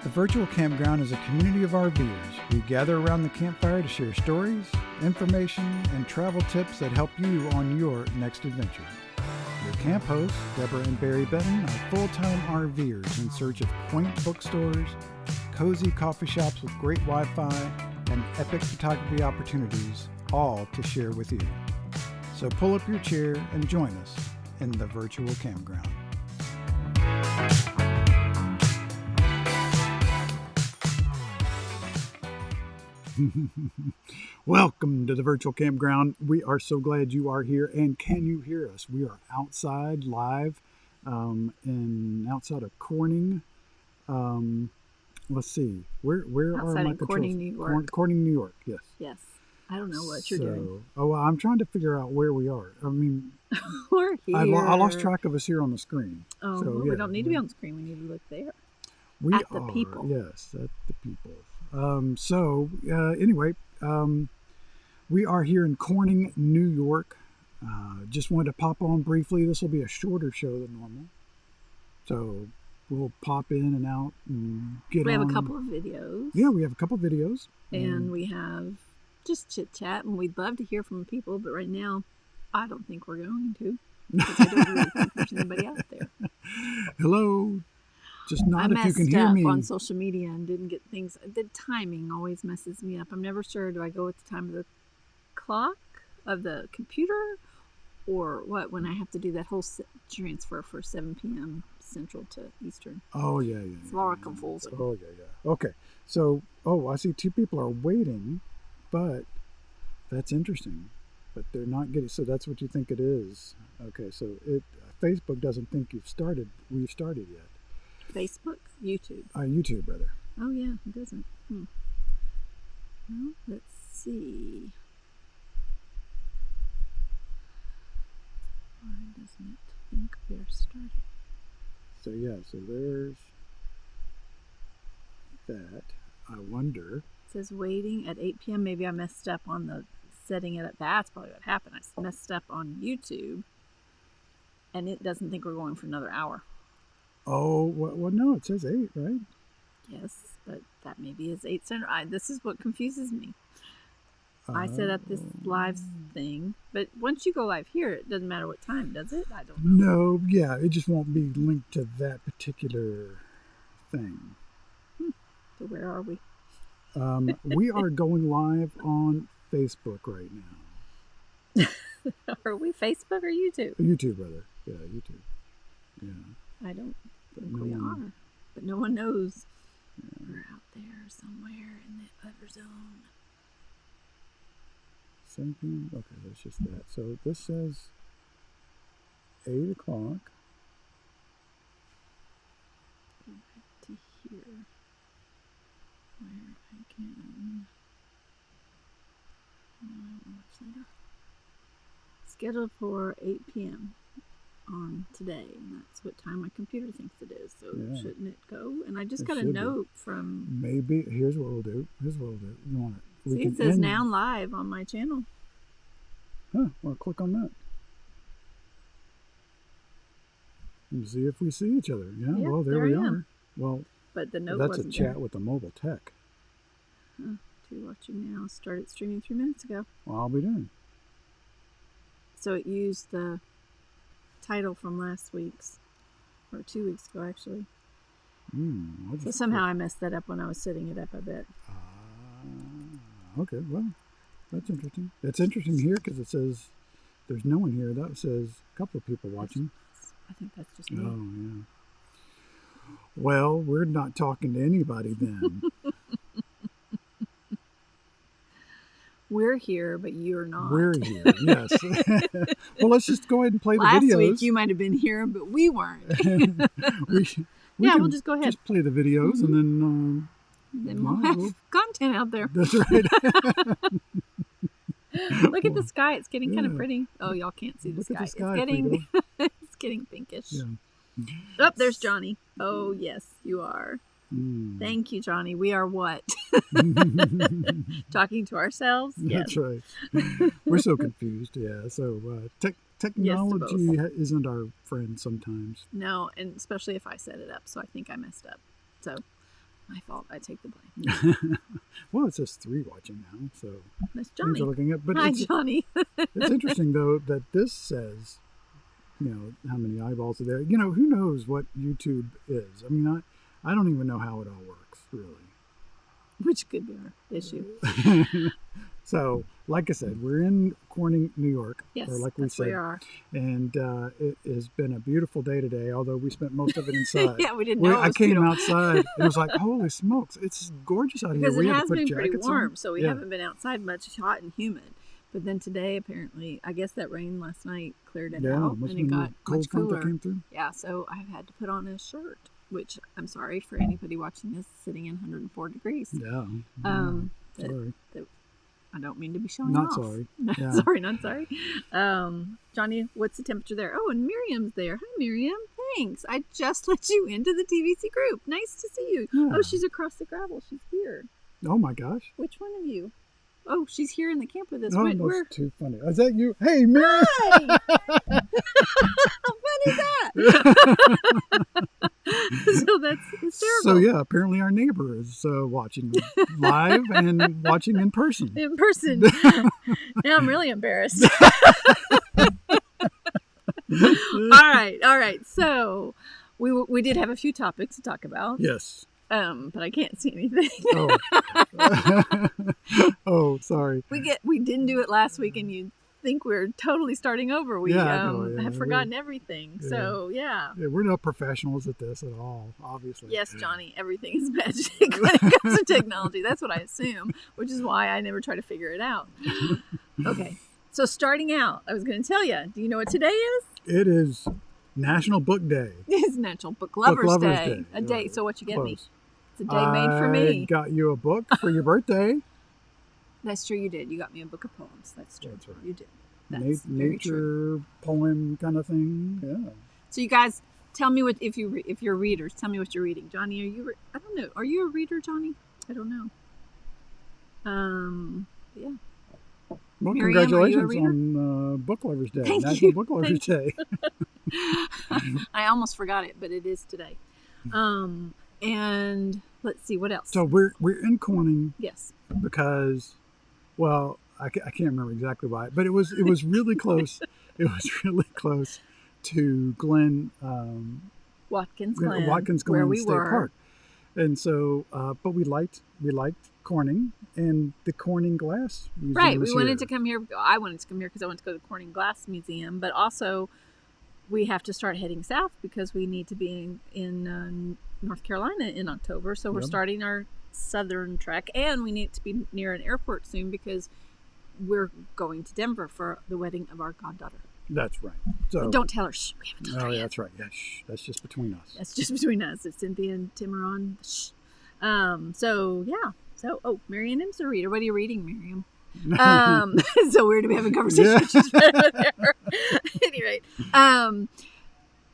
The Virtual Campground is a community of RVers. We gather around the campfire to share stories, information, and travel tips that help you on your next adventure. Your camp hosts, Deborah and Barry Benton, are full-time RVers in search of quaint bookstores, cozy coffee shops with great Wi-Fi, and epic photography opportunities, all to share with you. So pull up your chair and join us in the Virtual Campground. Welcome to the Virtual Campground. We are so glad you are here, and can you hear us? We are outside live outside of Corning. Let's see, where are my controls? Corning, New York. Corning, New York. Yes. Yes. I don't know what you're doing. Oh, well, I'm trying to figure out where we are. I mean, we're here. I lost track of us here on the screen. Oh, so, well, yeah, we don't need to be on the screen. We need to look there. We at are, the people. Yes, at the people. Anyway, we are here in Corning, New York. Just wanted to pop on briefly. This will be a shorter show than normal. So we'll pop in and out and get on. We have a couple of videos. Yeah, we have a couple of videos. And we have just chit-chat, and we'd love to hear from people, but right now, I don't think we're going to. Because I don't really think there's anybody out there. Hello. Just not if you can hear me. I messed up on social media and didn't get things. The timing always messes me up. I'm never sure. Do I go with the time of the clock of the computer, or what? When I have to do that whole transfer for 7 p.m. Central to Eastern. Oh yeah. It's all confusing. Oh yeah. Okay. So I see two people are waiting, but that's interesting. But they're not getting. So that's what you think it is. Okay. So Facebook doesn't think we've started yet. Facebook? YouTube? YouTube, rather. Oh, yeah, it doesn't. Well, let's see. Why doesn't it think they're starting? So, there's that. I wonder. It says waiting at 8 p.m. Maybe I messed up on the setting it up. That's probably what happened. I messed up on YouTube, and it doesn't think we're going for another hour. Oh, well, no, it says 8, right? Yes, but that maybe is 8 Central. This is what confuses me. I set up this live thing, but once you go live here, it doesn't matter what time, does it? I don't know. No, yeah, it just won't be linked to that particular thing. So where are we? We are going live on Facebook right now. Are we Facebook or YouTube? YouTube, rather. Yeah, YouTube. Yeah. I don't think we are, but no one knows. Yeah. We're out there somewhere in the other zone. 7 p.m. Okay, that's just that. So this says 8 o'clock. Go back to here, where I can. Scheduled for 8 p.m. on today, and that's what time my computer thinks it is. So shouldn't it go? And I just got a note from. Maybe here's what we'll do. You want it? See, it says now live on my channel. Huh? Well, click on that. And see if we see each other. Yeah. Well, there we are. Well, but the note that's wasn't a chat there. with the mobile tech. To watching now. Started streaming 3 minutes ago. Well, I'll be doing. So it used the title from last week's, or 2 weeks ago actually. So somehow I messed that up when I was setting it up, I bet. Okay, well, that's interesting. It's interesting here because it says there's no one here. That says a couple of people watching. I think that's just me. Oh, yeah. Well, we're not talking to anybody then. We're here, but you're not. We're here, yes. Well, let's just go ahead and play the videos. Last week you might have been here, but we weren't. We'll just go ahead. Just play the videos, and then we'll have content out there. That's right. Look at the sky; it's getting kind of pretty. Oh, y'all can't see the sky. It's getting pinkish. Yeah. Oh, there's Johnny. Oh, yes, you are. Thank you, Johnny. We are what? Talking to ourselves? That's right. We're so confused. Yeah. So technology isn't our friend sometimes. No, and especially if I set it up. So I think I messed up. So My fault. I take the blame. Well, it says 3 watching now, so That's things Johnny. are looking up. But Hi, it's Johnny. interesting though that this says, how many eyeballs are there. Who knows what YouTube is? I mean, I don't even know how it all works, really. Which could be our issue. So, like I said, we're in Corning, New York. Yes, or like we that's said, where we are. And it has been a beautiful day today, although we spent most of it inside. Yeah, we didn't know it I was came beautiful. outside, and it was like, holy smokes, it's gorgeous out Because here. it We had has to put been pretty jackets warm, on. so we Yeah. haven't been outside much. It's hot and humid. But then today, apparently, I guess that rain last night cleared it out, must and have it been got a cold much front cooler. that came through. Yeah, so I've had to put on a shirt, which I'm sorry for anybody watching this sitting in 104 degrees. Yeah. That- Sorry. I don't mean to be showing Not off. sorry. Yeah. Sorry, not sorry. Johnny, what's the temperature there? Oh, and Miriam's there. Hi, Miriam. Thanks. I just let you into the TVC group. Nice to see you. Yeah. Oh, she's across the gravel. She's here. Oh my gosh. Which one of you? Oh, she's here in the camp with us. Oh, Where? that's too funny. Is that you? Hey, Mary! Hi! How fun is that? So that's hysterical. So yeah, apparently our neighbor is watching live and watching in person. In person. Now I'm really embarrassed. All right. So we did have a few topics to talk about. Yes. But I can't see anything. Oh. Oh, sorry. We didn't do it last week, and you'd think we're totally starting over. We have forgotten everything. So yeah. Yeah, we're not professionals at this at all, obviously. Yes, Johnny, everything is magic when it comes to technology. That's what I assume, which is why I never try to figure it out. Okay. So starting out, I was going to tell you, do you know what today is? It is National Book Day. It's National Book Lovers Day. Day. A day. So what you get me? Close. It's a day made for me. I got you a book for your birthday. That's true, you did. You got me a book of poems. That's true. That's right. You did. That's very true. Nature poem kind of thing. Yeah. So you guys, tell me what if you're readers, tell me what you're reading. Johnny, I don't know. Are you a reader, Johnny? I don't know. Yeah. Well, Miriam, congratulations are you a reader? on Book Lovers Day, Thank National you. Book Lovers Day. I almost forgot it, but it is today. And let's see what else. So we're in Corning Yes. because, well, I can't remember exactly why, but it was really close. It was really close to Glen Watkins Glen, Watkins Glen where we State were. Park, and so but we liked Corning and the Corning Glass Museum. Right. is We wanted here. to come here. I wanted to come here because I wanted to go to the Corning Glass Museum, but also we have to start heading south because we need to be in North Carolina in October. So we're Yep. starting our southern trek, and we need to be near an airport soon because we're going to Denver for the wedding of our goddaughter. That's right. So But don't tell her. Shh, we haven't told her oh, yet. that's right. Yeah, shh, that's just between us. That's just between us. It's Cynthia and Timuron. Shh. So yeah. So Mary and M's a reader. What are you reading, Miriam? It's so weird to be having a conversation Yeah. with just right over there. At any rate.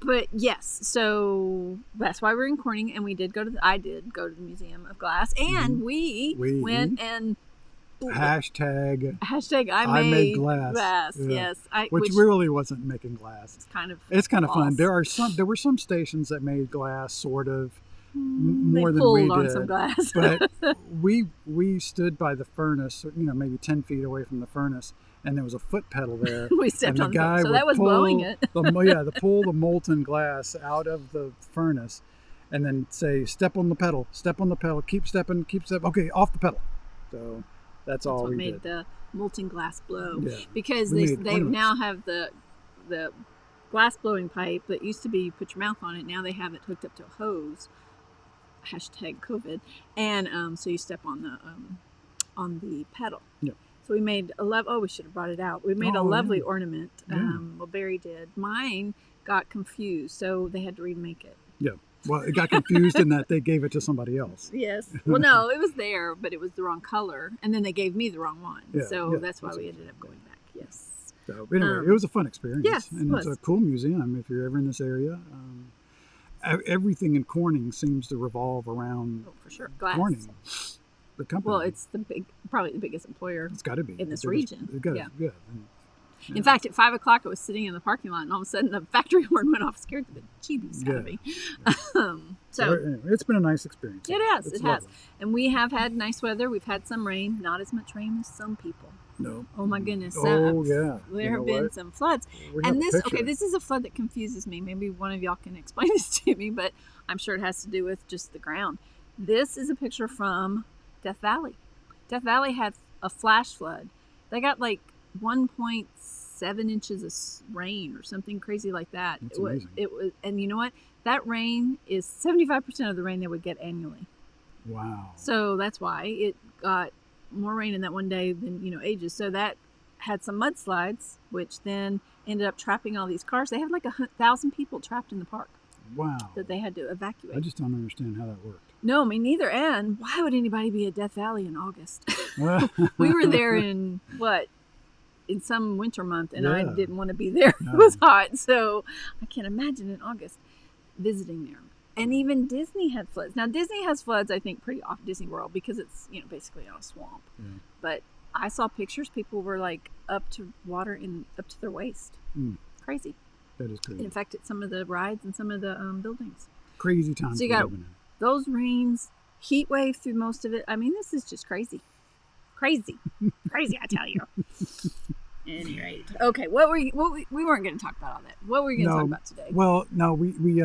But yes, so that's why we're in Corning, and I did go to the Museum of Glass, and we went and Hashtag I made glass. Yeah. Yes, which really wasn't making glass. It's kind of fun. false. There were some stations that made glass, sort of more they than pulled we on did. some glass. But we stood by the furnace, maybe 10 feet away from the furnace, and there was a foot pedal there. We stepped and on the guy so would that was blowing it. pull the molten glass out of the furnace, and then say, "Step on the pedal, keep stepping, Okay, off the pedal." So that's all what we made did. the molten glass blow. Yeah. Because We they made now ornaments. have the glass blowing pipe that used to be you put your mouth on it. Now they have it hooked up to a hose. Hashtag COVID. And so you step on the pedal. Yeah. So we made we should have brought it out. We made a Oh, lovely yeah. ornament. Yeah. Well, Barry did. Mine got confused, so they had to remake it. Yeah. Well, it got confused in that they gave it to somebody else. Yes. Well, no, it was there, but it was the wrong color, and then they gave me the wrong one. Yeah, So yeah, that's why that's we it. ended up going back. Yes. So anyway, it was a fun experience. yes, and it it's was. a cool museum if you're ever in this area. Everything in Corning seems to revolve around Oh, for sure. Glass. Corning, the company. Well, it's probably the biggest employer. It's got to be in this the biggest- region. It goes, Yeah. yeah. And Yeah. In fact, at 5 o'clock, I was sitting in the parking lot, and all of a sudden, the factory horn went off, scared the bejeebies out of me. So anyway, it's been a nice experience. it has. It's It has. lovely. And we have had nice weather. We've had some rain, not as much rain as some people. No. Oh my goodness. Oh, yeah. There You know have been what? some floods. We have And a this, picture. this is a flood that confuses me. Maybe one of y'all can explain this to me, but I'm sure it has to do with just the ground. This is a picture from Death Valley. Death Valley had a flash flood. They got like 1.7 inches of rain or something crazy like that. That's amazing. It was, and you know what? That rain is 75% of the rain they would get annually. Wow. So that's why it got more rain in that one day than, ages. So that had some mudslides, which then ended up trapping all these cars. They had like 1,000 people trapped in the park Wow. that they had to evacuate. I just don't understand how that worked. No, me neither. And why would anybody be at Death Valley in August? We were there in some winter month, and I Yeah. didn't want to be there. No. It was hot, so I can't imagine in August visiting there. And even Disney had floods. Now Disney has floods, I think, pretty often, Disney World, because it's basically on a swamp. Yeah. But I saw pictures. People were like up to their waist. Crazy. That is It crazy. affected some of the rides and some of the buildings. Crazy times. So you we're got living in. those rains, heat wave through most of it. I mean, this is just crazy. Crazy, I tell you. At any rate, okay. We weren't going to talk about all that. What were we going to talk about today? Well, no, we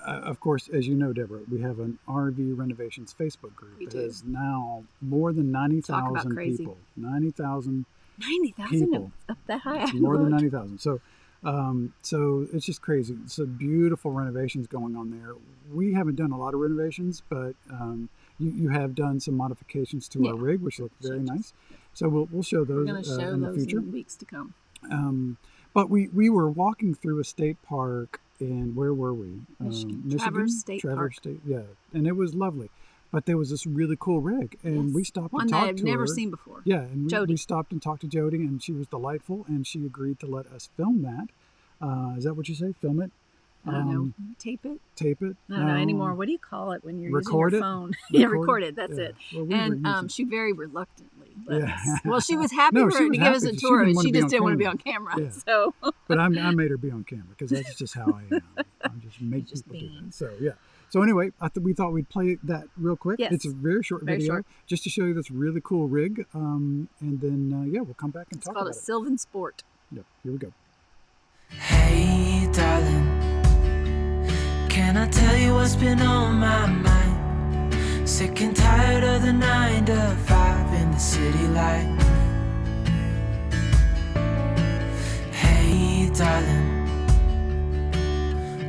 of course, as you know, Deborah, we have an RV Renovations Facebook group that has now more than 90,000 crazy. people. 90,000 90,000 people. up that high. It's more than 90,000. So it's just crazy. So beautiful renovations going on there. We haven't done a lot of renovations, but you have done some modifications to our rig, which look very nice. So we'll show those We're going to show in the those future. in weeks to come. But we were walking through a state park in, where were we? Michigan. Traverse State Park. Yeah, and it was lovely. But there was this really cool rig, and we stopped and talked to her. One that I've never seen before. Yeah, and Jody. we stopped and talked to Jody, and she was delightful, and she agreed to let us film that. Is that what you say? Film it? I don't know. Tape it? Tape it? I don't know anymore. What do you call it when you're Record using it? your phone? Record it. That's it. Well, we were using- And she very reluctantly let Yeah. us. Well, she was happy No, for she her was to give us a happy. She tour. didn't wanna She be just on didn't want to be camera. on camera. Yeah. So But I made her be on camera because that's just how I am. I just make Just people do being. that. So yeah. So anyway, we thought we'd play that real quick. Yes. It's a very short video, short. just to show you this really cool rig. And then we'll come back and it's talk called about a it. Sylvan Sport. Yep. Here we go. Hey, darling, can I tell you what's been on my mind? Sick and tired of the 9 to 5 in the city life. Hey, darling,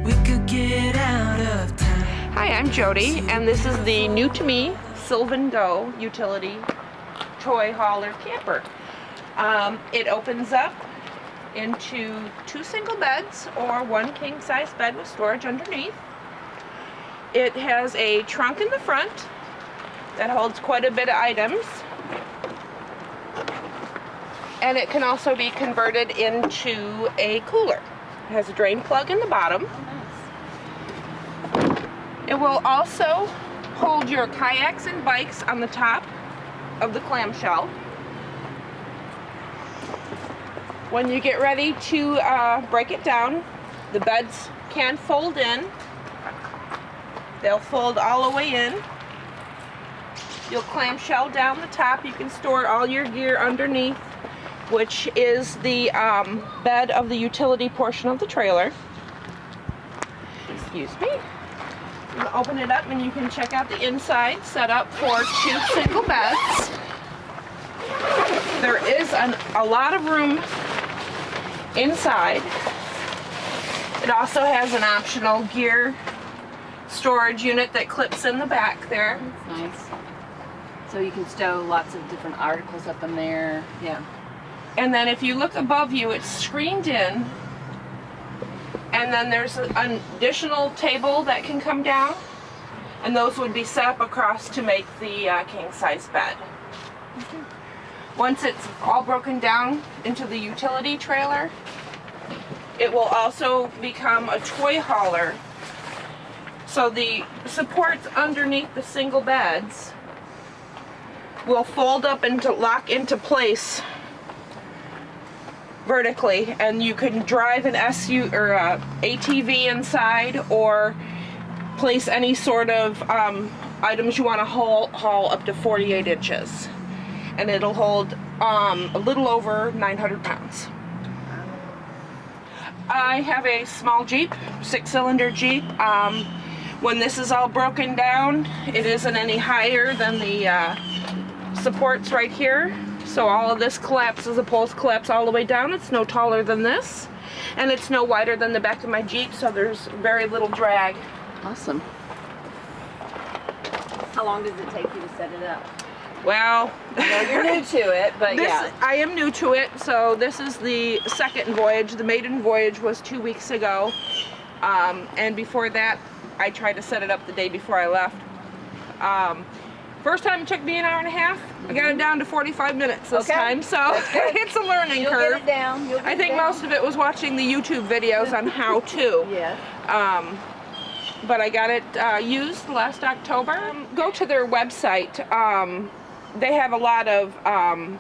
we could get out of town. Hi, I'm Jody, and this is the new to me Sylvan Go utility toy hauler camper. It opens up into 2 single beds or 1 king size bed with storage underneath. It has a trunk in the front that holds quite a bit of items, and it can also be converted into a cooler. It has a drain plug in the bottom. It will also hold your kayaks and bikes on the top of the clamshell. When you get ready to break it down, the beds can fold in. They'll fold all the way in. You'll clamshell down the top. You can store all your gear underneath, which is the bed of the utility portion of the trailer. Excuse me. You can open it up and you can check out the inside, set up for 2 single beds. There is a lot of room inside. It also has an optional gear storage unit that clips in the back there. That's nice. So you can stow lots of different articles up in there. Yeah. And then if you look above you, it's screened in. And then there's an additional table that can come down. And those would be set up across to make the king size bed. Once it's all broken down into the utility trailer, it will also become a toy hauler. So the supports underneath the single beds will fold up and lock into place vertically, and you can drive an SUV or a ATV inside, or place any sort of items you want to haul up to 48 inches, and it'll hold a little over 900 pounds. I have a small Jeep, 6-cylinder Jeep. When this is all broken down, it isn't any higher than the supports right here. So all of this collapses, the poles collapse all the way down. It's no taller than this, and it's no wider than the back of my Jeep, so there's very little drag. Awesome. How long does it take you to set it up? Well, I know you're new to it, but yeah. I am new to it, so this is the second voyage. The Maiden Voyage was 2 weeks ago, and before that, I tried to set it up the day before I left. First time it took me an hour and a half. I got it down to 45 minutes this time, so it's a learning You'll curve. Get it down. I think most of it was watching the YouTube videos on how to. Yeah. But I got it used last October. Go to their website. They have a lot of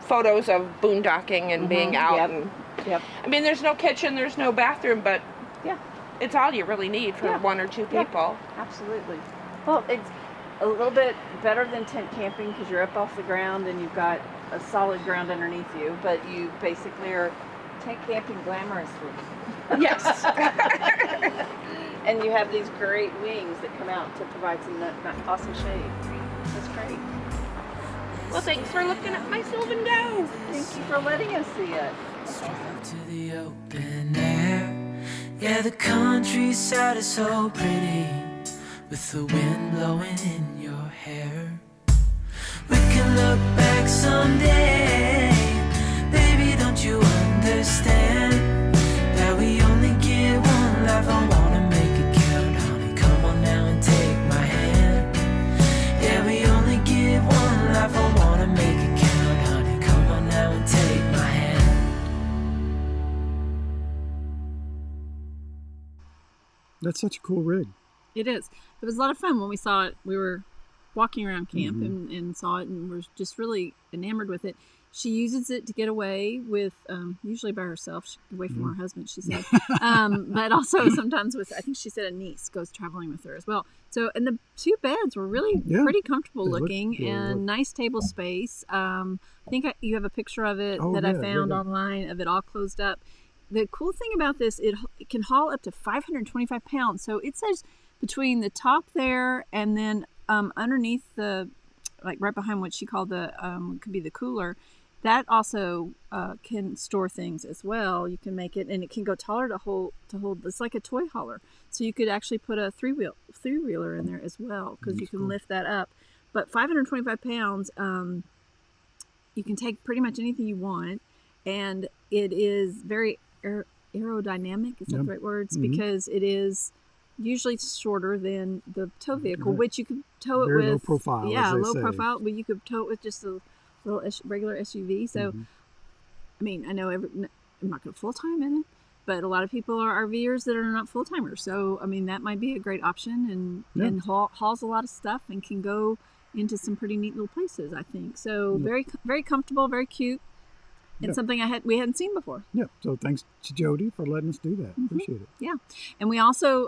photos of boondocking and being out. Yep. And, Yep. I mean, there's no kitchen, there's no bathroom, but Yeah. it's all you really need for one or two people. Absolutely. Well, it's a little bit better than tent camping because you're up off the ground and you've got a solid ground underneath you, but you basically are tent camping glamorously. Yes. And you have these great wings that come out to provide some awesome shade. That's great. Well, thanks for looking at my Sylvan Go. Thank you for letting us see it. To the open air. Yeah, the countryside is so pretty, with the wind blowing in your hair. We can look back someday. Baby, don't you understand that we only get one life? I wanna make it count, honey. Come on now and take my hand. Yeah, we only get one life. I wanna make it count, honey. Come on now and take my hand. That's such a cool rig. It is. It was a lot of fun when we saw it. We were walking around camp and saw it, and were just really enamored with it. She uses it to get away with, usually by herself, away from her husband, she said. But also sometimes with, I think she said a niece goes traveling with her as well. So, and the two beds were really pretty comfortable looking and nice table space. I think you have a picture of it that I found online of it all closed up. The cool thing about this, it can haul up to 525 pounds. So it says between the top there and then underneath the, like right behind what she called the, could be the cooler, that also can store things as well. You can make it, and it can go taller to hold. It's like a toy hauler. So you could actually put a three-wheeler in there as well, because you can lift that up. But 525 pounds, you can take pretty much anything you want, and it is very aerodynamic. Is that the right words? Because it is usually shorter than the tow vehicle, which you could tow it with. Low profile. Yeah, low profile, but you could tow it with just a little regular SUV. So, I mean, I know I'm not going full time in it, but a lot of people are RVers that are not full timers. So, I mean, that might be a great option, and hauls a lot of stuff and can go into some pretty neat little places, I think. So, very, very comfortable, very cute. And something we hadn't seen before. Yeah. So thanks to Jody for letting us do that. Appreciate it. Yeah. And we also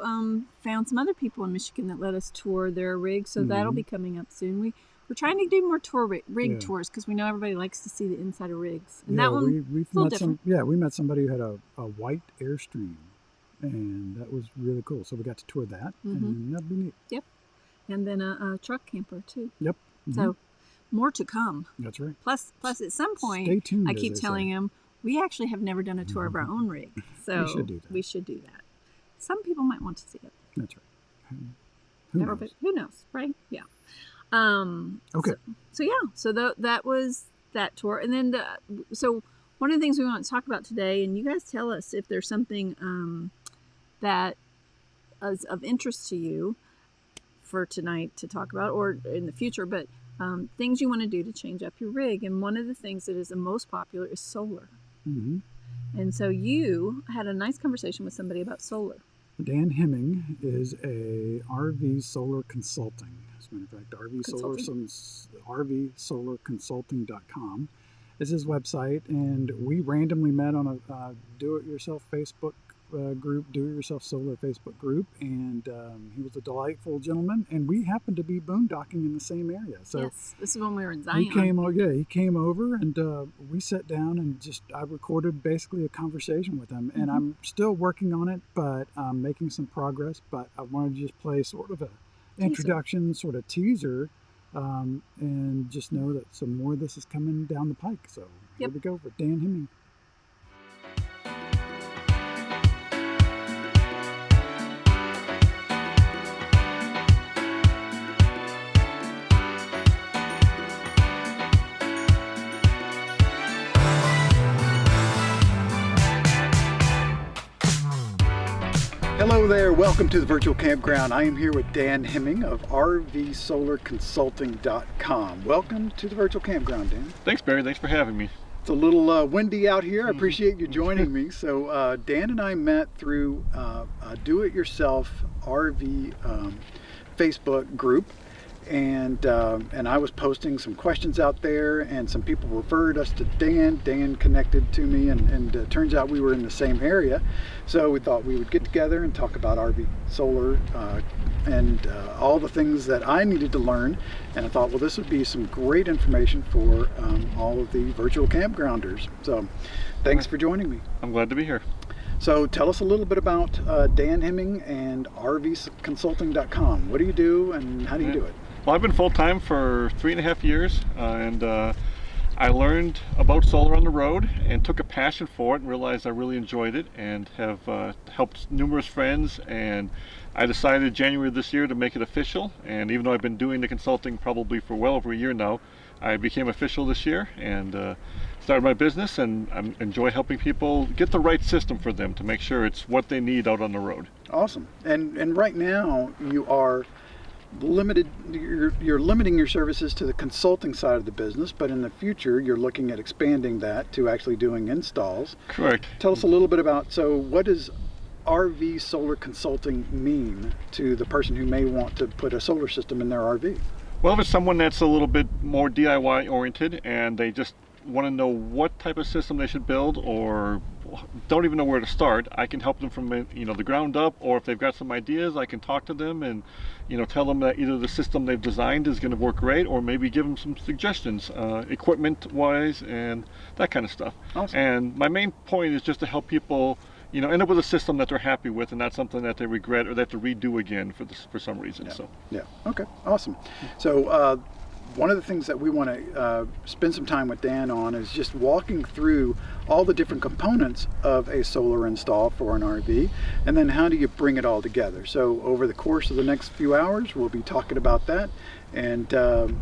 found some other people in Michigan that let us tour their rig. So that'll be coming up soon. We're trying to do more rig tours because we know everybody likes to see the inside of rigs. And that one, we've met different. We met somebody who had a white Airstream, and that was really cool. So we got to tour that, and that'd be neat. Yep. And then a truck camper too. Yep. So more to come. That's right. Plus at some point, stay tuned, I keep telling him, we actually have never done a tour of our own rig. So we should do that. Some people might want to see it. That's right. Who knows, right? Yeah. Okay. So that was that tour. And then so one of the things we want to talk about today, and you guys tell us if there's something that is of interest to you for tonight to talk about, or in the future, but things you want to do to change up your rig. And one of the things that is the most popular is solar. And so you had a nice conversation with somebody about solar. Dan Hemming is a RV solar consulting. As a matter of fact, RVsolarconsulting.com. is his website, and we randomly met on a do-it-yourself Facebook group, do-it-yourself solar Facebook group, and he was a delightful gentleman, and we happened to be boondocking in the same area. So yes, this is when we were in Zion. he came over, and we sat down and I recorded basically a conversation with him, and I'm still working on it, but I'm making some progress. But I wanted to just play sort of a introduction, sort of teaser, and just know that some more of this is coming down the pike. So here we go with Dan Hemming. Hello there, welcome to the virtual campground. I am here with Dan Hemming of RVSolarConsulting.com. Welcome to the virtual campground, Dan. Thanks, Barry. Thanks for having me. It's a little windy out here. I appreciate you joining me. So Dan and I met through a do-it-yourself RV Facebook group. And I was posting some questions out there, and some people referred us to Dan. Dan connected to me, and turns out we were in the same area. So we thought we would get together and talk about RV solar and all the things that I needed to learn. And I thought, well, this would be some great information for all of the virtual campgrounders. So thanks for joining me. I'm glad to be here. So tell us a little bit about Dan Hemming and RVConsulting.com. What do you do, and how do you do it? Well, I've been full-time for 3.5 years, and I learned about solar on the road and took a passion for it and realized I really enjoyed it, and have helped numerous friends, and I decided January of this year to make it official. And even though I've been doing the consulting probably for well over a year now, I became official this year and started my business, and I enjoy helping people get the right system for them to make sure it's what they need out on the road. Awesome. And right now you are limited, you're limiting your services to the consulting side of the business, but in the future you're looking at expanding that to actually doing installs. Correct. Tell us a little bit about, so what does RV solar consulting mean to the person who may want to put a solar system in their RV? Well, if it's someone that's a little bit more DIY oriented and they just want to know what type of system they should build, or don't even know where to start, I can help them from the ground up. Or if they've got some ideas, I can talk to them and tell them that either the system they've designed is going to work great, or maybe give them some suggestions equipment wise and that kind of stuff. Awesome. And my main point is just to help people end up with a system that they're happy with, and not something that they regret or they have to redo again for some reason. Yeah. Okay. Awesome. So one of the things that we want to spend some time with Dan on is just walking through all the different components of a solar install for an RV, and then how do you bring it all together. So over the course of the next few hours, we'll be talking about that, and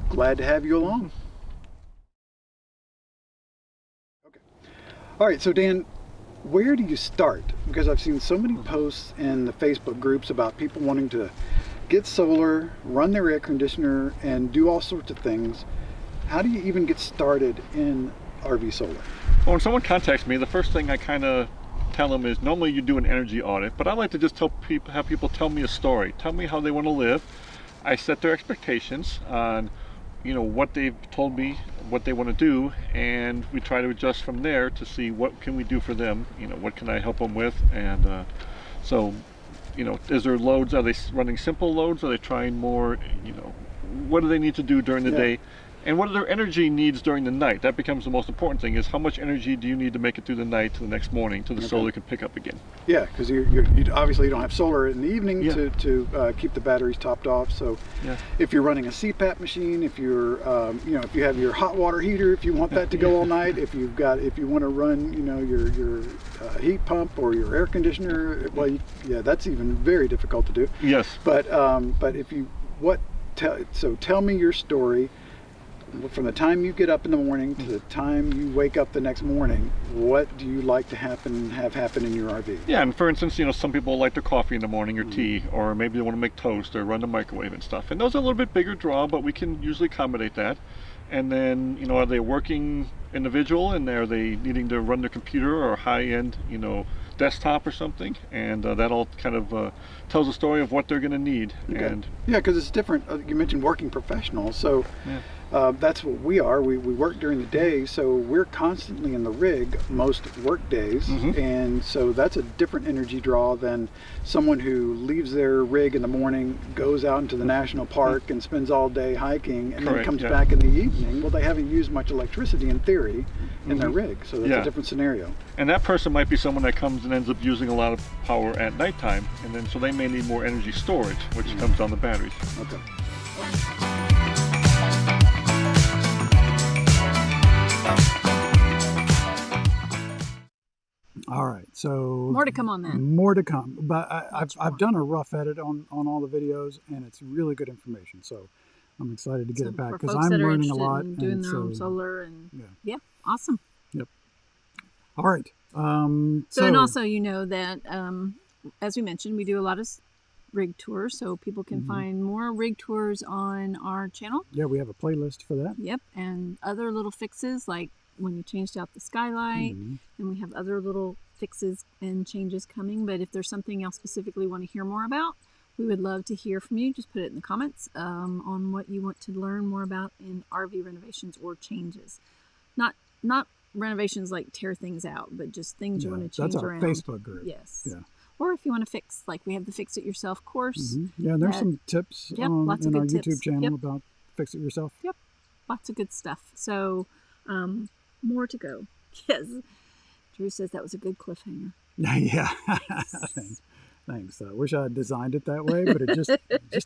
glad to have you along. Okay. All right. So Dan, where do you start? Because I've seen so many posts in the Facebook groups about people wanting to get solar, run their air conditioner, and do all sorts of things. How do you even get started in RV solar? Well, when someone contacts me, the first thing I kind of tell them is, normally you do an energy audit, but I like to just have people tell me a story, tell me how they want to live. I set their expectations on what they've told me what they want to do, and we try to adjust from there to see what can we do for them, what can I help them with. And is there loads? Are they running simple loads? Are they trying more? What do they need to do during the day? And what are their energy needs during the night? That becomes the most important thing, is how much energy do you need to make it through the night to the next morning till the solar can pick up again. Yeah, because you obviously don't have solar in the evening to keep the batteries topped off. So if you're running a CPAP machine, if you're if you have your hot water heater, if you want that to go all night, if you want to run your heat pump or your air conditioner, well, that's even very difficult to do. Yes. But if you tell me your story. From the time you get up in the morning to the time you wake up the next morning, what do you like to have happen in your RV? Yeah, and for instance, some people like their coffee in the morning or tea, or maybe they want to make toast or run the microwave and stuff. And those are a little bit bigger draw, but we can usually accommodate that. And then, are they a working individual, and are they needing to run their computer or high-end, desktop or something? And that all kind of tells a story of what they're going to need. Okay. And because it's different. You mentioned working professionals, so That's what we are. We work during the day, so we're constantly in the rig most work days, and so that's a different energy draw than someone who leaves their rig in the morning, goes out into the national park and spends all day hiking, and then Correct, comes yeah. back in the evening. Well, they haven't used much electricity in theory in their rig, so that's Yeah. a different scenario. And that person might be someone that comes and ends up using a lot of power at nighttime, and then so they may need more energy storage, which comes down the batteries. Okay. All right, so More to come on that. More to come, but I've done a rough edit on all the videos, and it's really good information. So I'm excited to get So it back for because folks I'm that are learning a interested lot. in doing and their so, own solar and yeah. awesome. All right. So and also you know that as we mentioned, we do a lot of rig tours, so people can find more rig tours on our channel. yeah, we have a playlist for that. Yep, and other little fixes like when you changed out the skylight, and we have other little fixes and changes coming. But if there's something else specifically you want to hear more about, we would love to hear from you. Just put it in the comments on what you want to learn more about in RV renovations or changes. Not renovations like tear things out, but just things you want to change That's our around. Facebook group. Yes. Yeah. Or if you want to fix, like we have the Fix It Yourself course. Yeah, and there's that- some tips Yep, on lots in of our good YouTube tips. channel Yep. about Fix It Yourself. Yep, lots of good stuff. So, more to go. Yes. Drew says that was a good cliffhanger. Yeah. Thanks. I wish I had designed it that way, but it just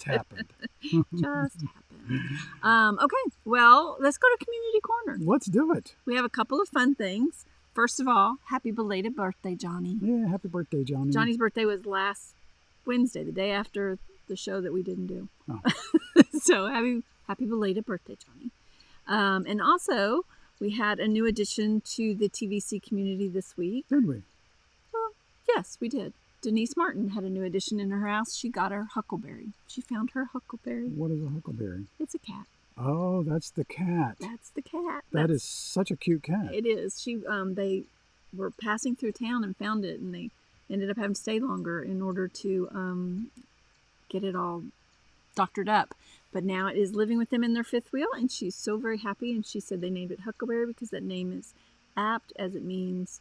happened. Just happened. Okay, well, let's go to Community Corner. Let's do it. We have a couple of fun things. First of all, happy belated birthday, Johnny. Yeah, happy birthday, Johnny. Johnny's birthday was last Wednesday, the day after the show that we didn't do. Oh. So happy belated birthday, Johnny. And also, we had a new addition to the TVC community this week. Did we? Well, yes, we did. Denise Martin had a new addition in her house. She got her huckleberry. She found her huckleberry. What is a huckleberry? It's a cat. Oh, that's the cat. That's the cat. That is such a cute cat. It is. They were passing through town and found it, and they ended up having to stay longer in order to get it all doctored up. But now it is living with them in their fifth wheel, and she's so very happy. And she said they named it Huckleberry because that name is apt as it means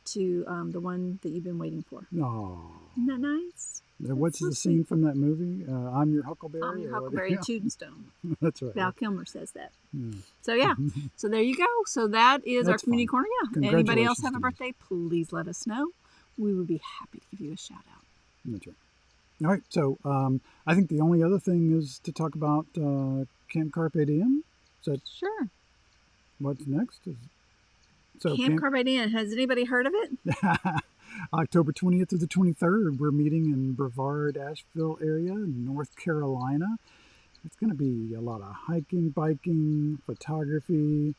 to the one that you've been waiting for. Oh. Isn't that nice? What's so the scene from that movie? I'm Your Huckleberry? I'm your or what? Huckleberry Yeah. Tombstone. That's right. Val Kilmer says that. Yeah. So yeah, so there you go. So that is our That's community fun. corner. Yeah. Anybody else Congratulations, have a Denise. birthday? Please let us know. We would be happy to give you a shout out. That's right. All right. So I think the only other thing is to talk about Camp Carpe Diem. So Sure. what's next? So Camp Carpe Diem. Has anybody heard of it? October 20th to the 23rd, we're meeting in Brevard, Asheville area, North Carolina. It's going to be a lot of hiking, biking, photography,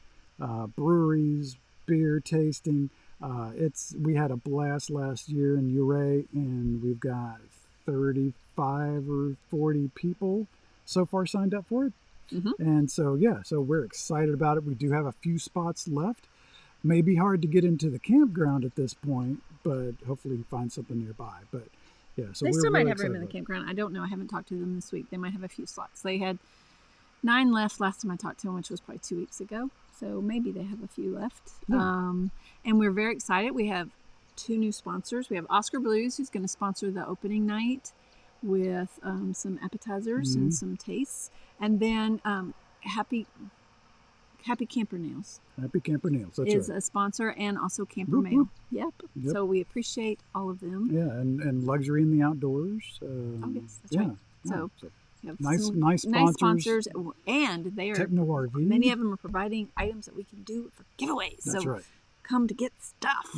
breweries, beer tasting. We had a blast last year in Ouray, and we've got 35 or 40 people so far signed up for it. And so, so we're excited about it. We do have a few spots left. May be hard to get into the campground at this point, but hopefully you find something nearby. But yeah, so They we're still might really have room in the excited about it. campground. I don't know. I haven't talked to them this week. They might have a few slots. They had 9 left last time I talked to them, which was probably 2 weeks ago. So maybe they have a few left. Yeah. And we're very excited. We have 2 new sponsors. We have Oscar Blues, who's going to sponsor the opening night with some appetizers and some tastes. And then Happy Camper Nails Happy Camper Nails. That's is right. a sponsor, and also Camper Whoop, Mail. whoop. Yep. Yep. So we appreciate all of them. Yeah, and luxury in the outdoors. Oh, yes, that's yeah, right. So yeah. we have Nice some sponsors. nice sponsors, and they are Techno RV. many of them are providing items that we can do for giveaways. That's so right. come to get stuff.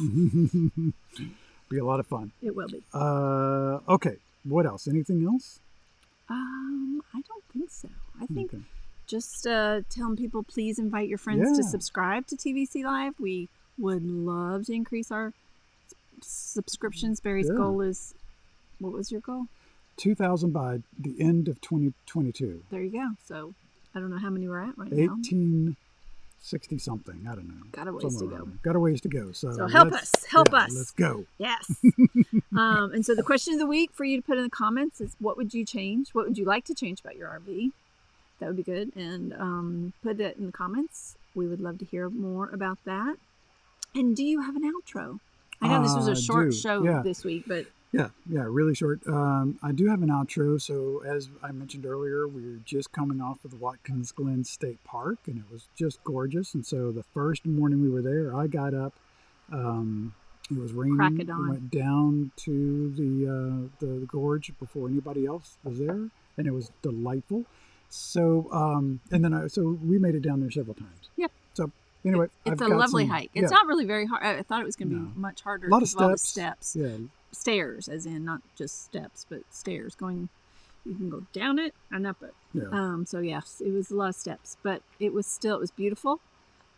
Be a lot of fun. It will be. Okay. What else? Anything else? I don't think so. I think Okay. just telling people, please invite your friends to Yeah. subscribe to TVC Live. We would love to increase our subscriptions. Barry's Yeah. goal is, what was your goal? 2,000 by the end of 2022. There you go. So I don't know how many we're at right now. 1860 something. I don't know. Got a ways to Somewhere go. around there. Got a ways to go. So help let's- us. Help yeah, us. Let's go. Yes. And so the question of the week for you to put in the comments is, what would you change? What would you like to change about your RV? That would be good. And put it in the comments. We would love to hear more about that. And do you have an outro? I know this was a short show this week, but... Yeah, really short. I do have an outro. So as I mentioned earlier, we were just coming off of the Watkins Glen State Park, and it was just gorgeous. And so the first morning we were there, I got up. It was raining. Crack of dawn. We went down to the gorge before anybody else was there, and it was delightful. So so we made it down there several times. Yep. So anyway, it's a lovely hike. It's not really very hard. I thought it was going to be much harder. A lot of because all the steps. steps. Yeah. Stairs, as in not just steps, but stairs. You can go down it and up it. Yeah. So yes, it was a lot of steps, but it was beautiful,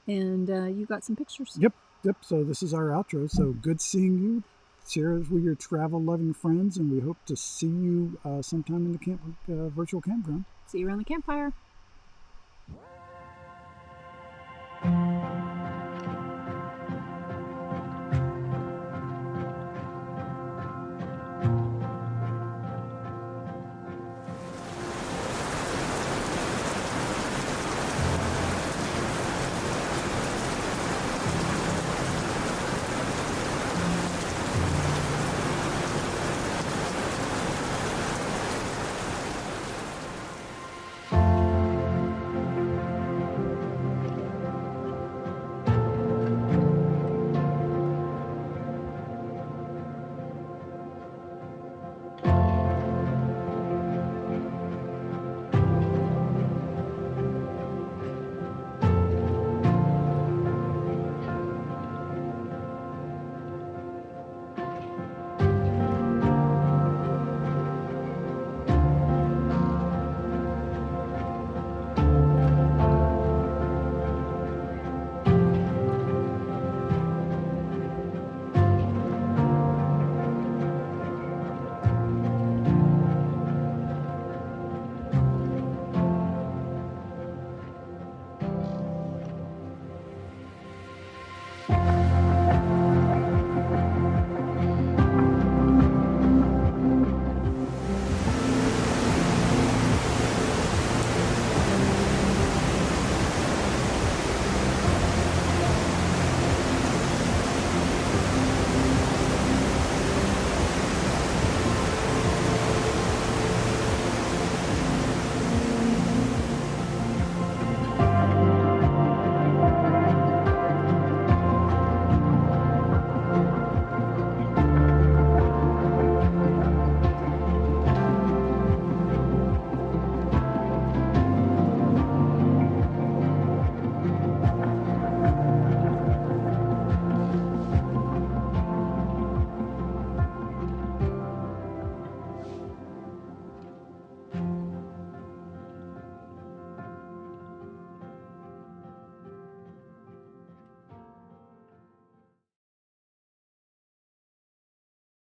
and you got some pictures. Yep. So this is our outro. So good seeing you. Share it with your travel-loving friends, and we hope to see you sometime in the virtual campground. See you around the campfire.